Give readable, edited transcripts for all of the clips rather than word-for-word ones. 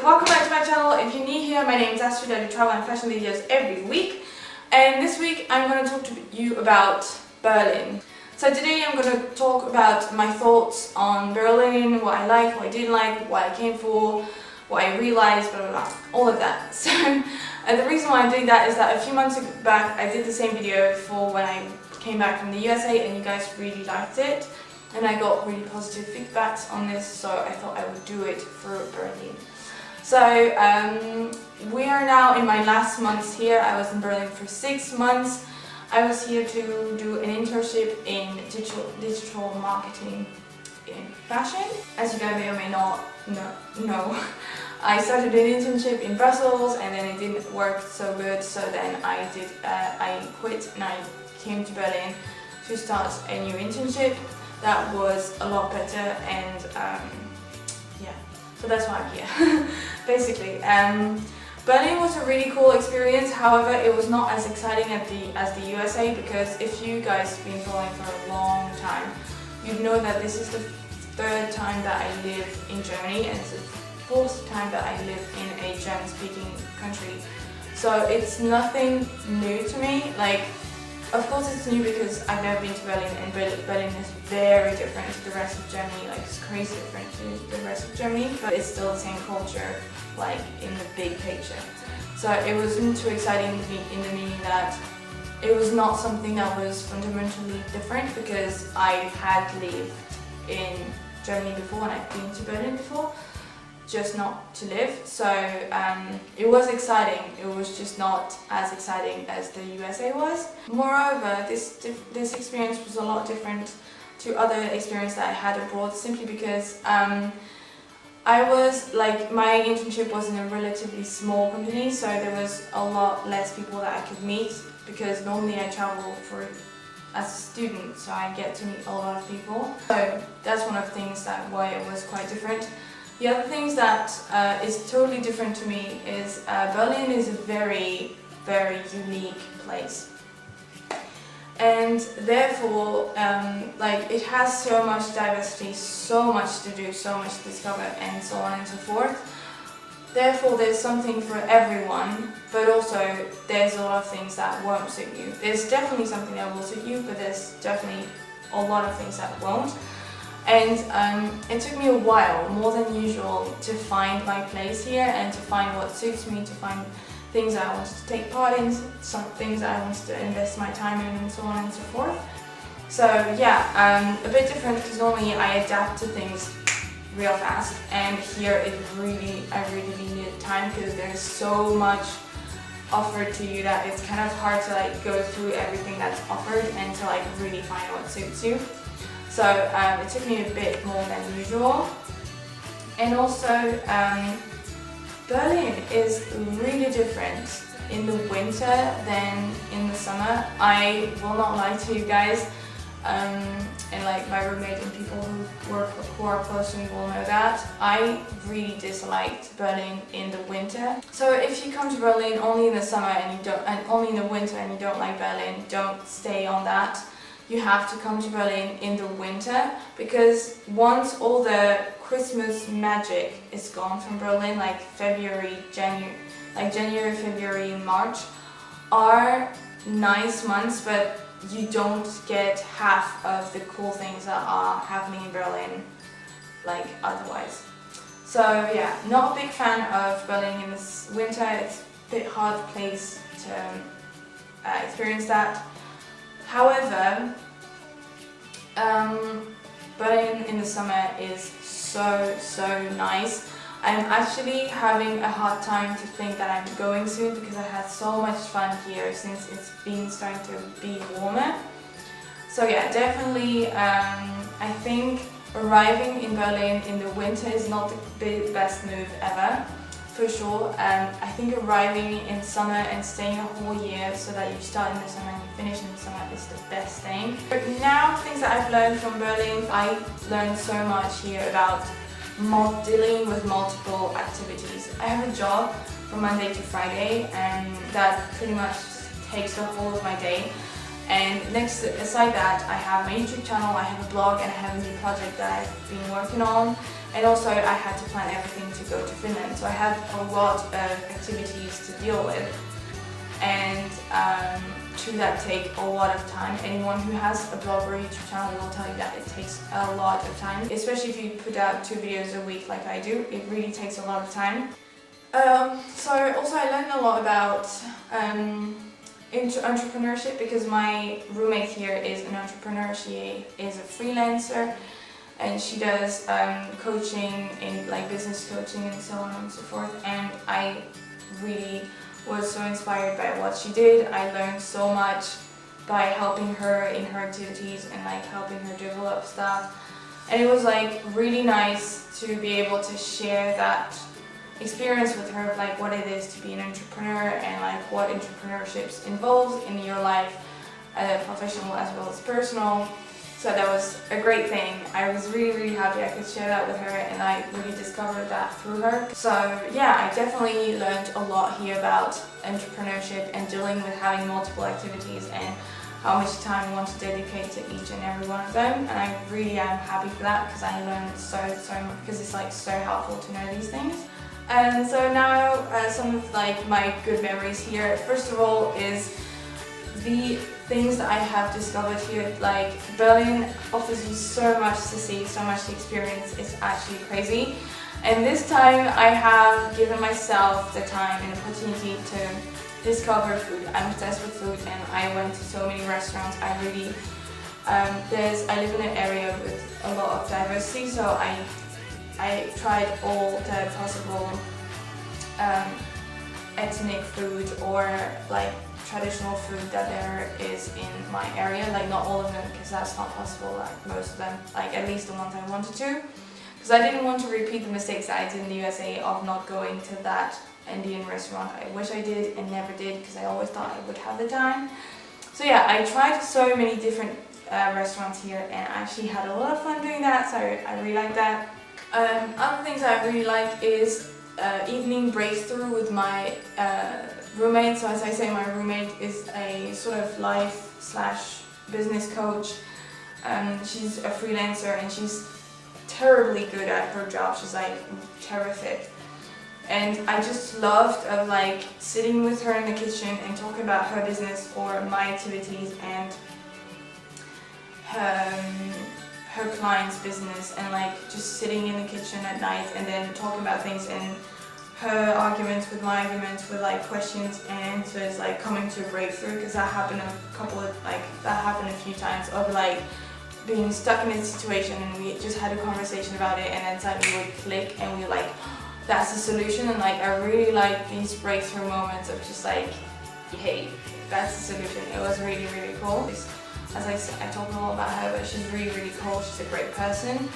welcome back to my channel. If you're new here, my name is Astrid. I do travel and fashion videos every week, and this week I'm going to talk to you about Berlin. So today I'm going to talk about my thoughts on Berlin, what I like, what I didn't like, what I came for, what I realized, blah blah blah, all of that. So the reason why I'm doing that is that a few months back I did the same video for when I came back from the USA, and you guys really liked it. And I got really positive feedbacks on this, so I thought I would do it for Berlin. So we are now in my last months here. I was in Berlin for 6 months. I was here to do an internship in digital marketing in fashion. As you guys may or may not know, I started an internship in Brussels, and then it didn't work so good. So then I quit and I came to Berlin to start a new internship. That was a lot better, and yeah, so that's why I'm here. Basically, Berlin was a really cool experience. However, it was not as exciting as the USA, because if you guys have been following for a long time, you know that this is the third time that I live in Germany, and it's the fourth time that I live in a German-speaking country. So it's nothing new to me. Like, of course it's new because I've never been to Berlin, and Berlin is very different to the rest of Germany. Like, it's crazy different to the rest of Germany, but it's still the same culture, like in the big picture. So it wasn't too exciting in the meaning that it was not something that was fundamentally different, because I had lived in Germany before and I've been to Berlin before, just not to live. So it was exciting, it was just not as exciting as the USA was. Moreover, this experience was a lot different to other experiences that I had abroad, simply because my internship was in a relatively small company, so there was a lot less people that I could meet, because normally I travel as a student, so I get to meet a lot of people. So that's one of the things why it was quite different. The other things that is totally different to me is Berlin is a very, very unique place. And therefore, it has so much diversity, so much to do, so much to discover, and so on and so forth. Therefore, there's something for everyone, but also there's a lot of things that won't suit you. There's definitely something that will suit you, but there's definitely a lot of things that won't. And it took me a while, more than usual, to find my place here and to find what suits me, to find things that I wanted to take part in, some things that I wanted to invest my time in, and so on and so forth. So yeah, a bit different, because normally I adapt to things real fast, and here I really needed time, because there's so much offered to you that it's kind of hard to go through everything that's offered and to really find what suits you. So it took me a bit more than usual. And also Berlin is really different in the winter than in the summer. I will not lie to you guys, and my roommate and people who are close to me will know that I really disliked Berlin in the winter. So if you come to Berlin only in the summer and only in the winter and you don't like Berlin, don't stay on that. You have to come to Berlin in the winter, because once all the Christmas magic is gone from Berlin, January, February, and March are nice months, but you don't get half of the cool things that are happening in Berlin otherwise. So yeah, not a big fan of Berlin in this winter. It's a bit hard place to experience that. However, Berlin in the summer is so nice. I'm actually having a hard time to think that I'm going soon, because I had so much fun here since it's been starting to be warmer. So yeah, definitely I think arriving in Berlin in the winter is not the best move ever, for sure. I think arriving in summer and staying a whole year, so that you start in the summer and you finish in the summer, is the best thing. But now, things that I've learned from Berlin, I learned so much here about dealing with multiple activities. I have a job from Monday to Friday, and that pretty much takes the whole of my day. And aside that, I have my YouTube channel, I have a blog, and I have a new project that I've been working on. and also I had to plan everything to go to Finland, so I had a lot of activities to deal with, and to that take a lot of time. Anyone who has a blog or YouTube channel will tell you that it takes a lot of time, especially if you put out 2 videos a week like I do. It really takes a lot of time. So also I learned a lot about entrepreneurship, because my roommate here is an entrepreneur. She is a freelancer, and she does coaching in like business coaching and so on and so forth, and I really was so inspired by what she did. I learned so much by helping her in her activities and like helping her develop stuff, and it was like really nice to be able to share that experience with her, like what it is to be an entrepreneur and like what entrepreneurship involves in your life, professional as well as personal. So that was a great thing. I was really happy I could share that with her, and I really discovered that through her. So yeah, I definitely learned a lot here about entrepreneurship and dealing with having multiple activities and how much time you want to dedicate to each and every one of them. And I really am happy for that, because I learned so much, because it's like so helpful to know these things. And so now some of like my good memories here. First of all is the things that I have discovered here. Like Berlin offers you so much to see, so much to experience. It's actually crazy. And this time I have given myself the time and opportunity to discover food. I'm obsessed with food, and I went to so many restaurants. I really I live in an area with a lot of diversity, so I tried all the possible ethnic food or like traditional food that there is in my area. Like not all of them, because that's not possible, like most of them, like at least the ones I wanted to, because I didn't want to repeat the mistakes that I did in the USA of not going to that Indian restaurant. I wish I did and never did, because I always thought I would have the time. So yeah, I tried so many different restaurants here, and I actually had a lot of fun doing that, so I really like that. Other things I really like is evening breakthrough with my roommate. So as I say, my roommate is a sort of life/business coach. She's a freelancer, and she's terribly good at her job. She's like terrific. And I just loved like sitting with her in the kitchen and talking about her business or my activities and her client's business, and like just sitting in the kitchen at night and then talking about things, and her arguments with my arguments, with like questions and answers, like coming to a breakthrough, because that happened a few times of like being stuck in a situation, and we just had a conversation about it, and then suddenly we would click and we were like, that's the solution. And like I really like these breakthrough moments of just like, hey, that's the solution. It was really cool. As I talk a lot about her, but she's really cool. She's a great person,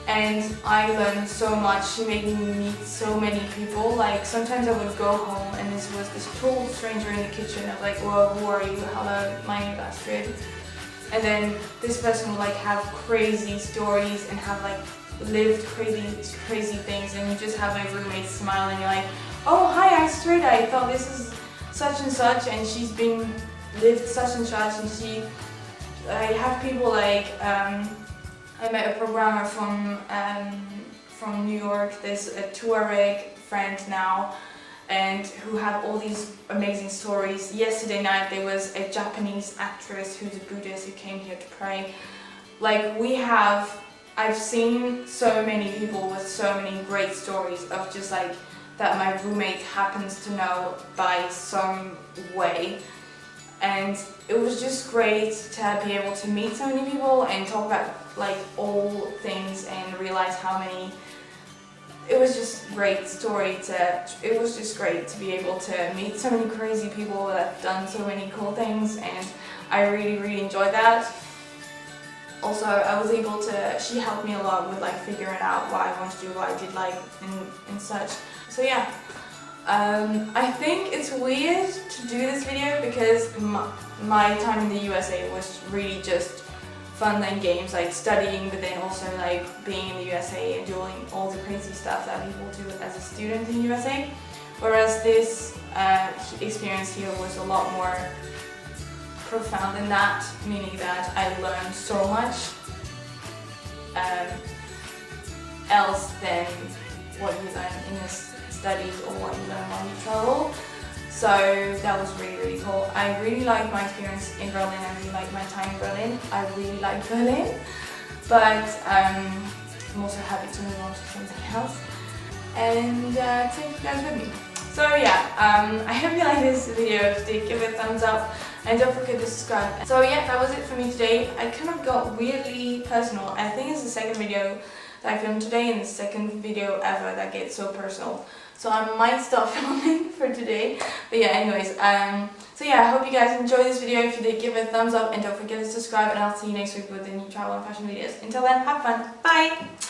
and I learned so much. She made me meet so many people. Like sometimes I would go home and this was this total stranger in the kitchen. I was like, whoa, who are you? Hello, my name is Astrid. And then this person would like have crazy stories and have like lived crazy things, and you just have my roommate smiling. You're like, oh hi Astrid, I thought this is such and such, and she's been lived such and such, and I have people like I met a programmer from New York. There's a Tuareg friend now, and who have all these amazing stories. Yesterday night there was a Japanese actress who's a Buddhist who came here to pray. Like I've seen so many people with so many great stories of just like that my roommate happens to know by some way. And it was just great to be able to meet so many people and talk about like all things and realize how many. It was just great it was just great to be able to meet so many crazy people that have done so many cool things, and I really enjoyed that. Also, I was able to, she helped me a lot with like figuring out what I want to do, what I did like and such. So yeah. I think it's weird to do this video because my time in the USA was really just fun and games, like studying, but then also like being in the USA and doing all the crazy stuff that people do as a student in the USA. Whereas this experience here was a lot more profound than that, meaning that I learned so much. else than what you learn in your studies or what you learn while you travel. So that was really, really cool. I really liked my experience in Berlin. I really liked my time in Berlin. I really like Berlin, but I'm also happy to move on to something else and take you guys with me. So yeah, I hope you like this video. If you did, give it a thumbs up and don't forget to subscribe. So yeah, that was it for me today. I kind of got weirdly personal. I think it's the second video that I filmed today and the second video ever that gets so personal. So I might stop filming for today. But yeah, anyways, so yeah, I hope you guys enjoyed this video. If you did, give it a thumbs up and don't forget to subscribe, and I'll see you next week with the new travel and fashion videos. Until then, have fun. Bye!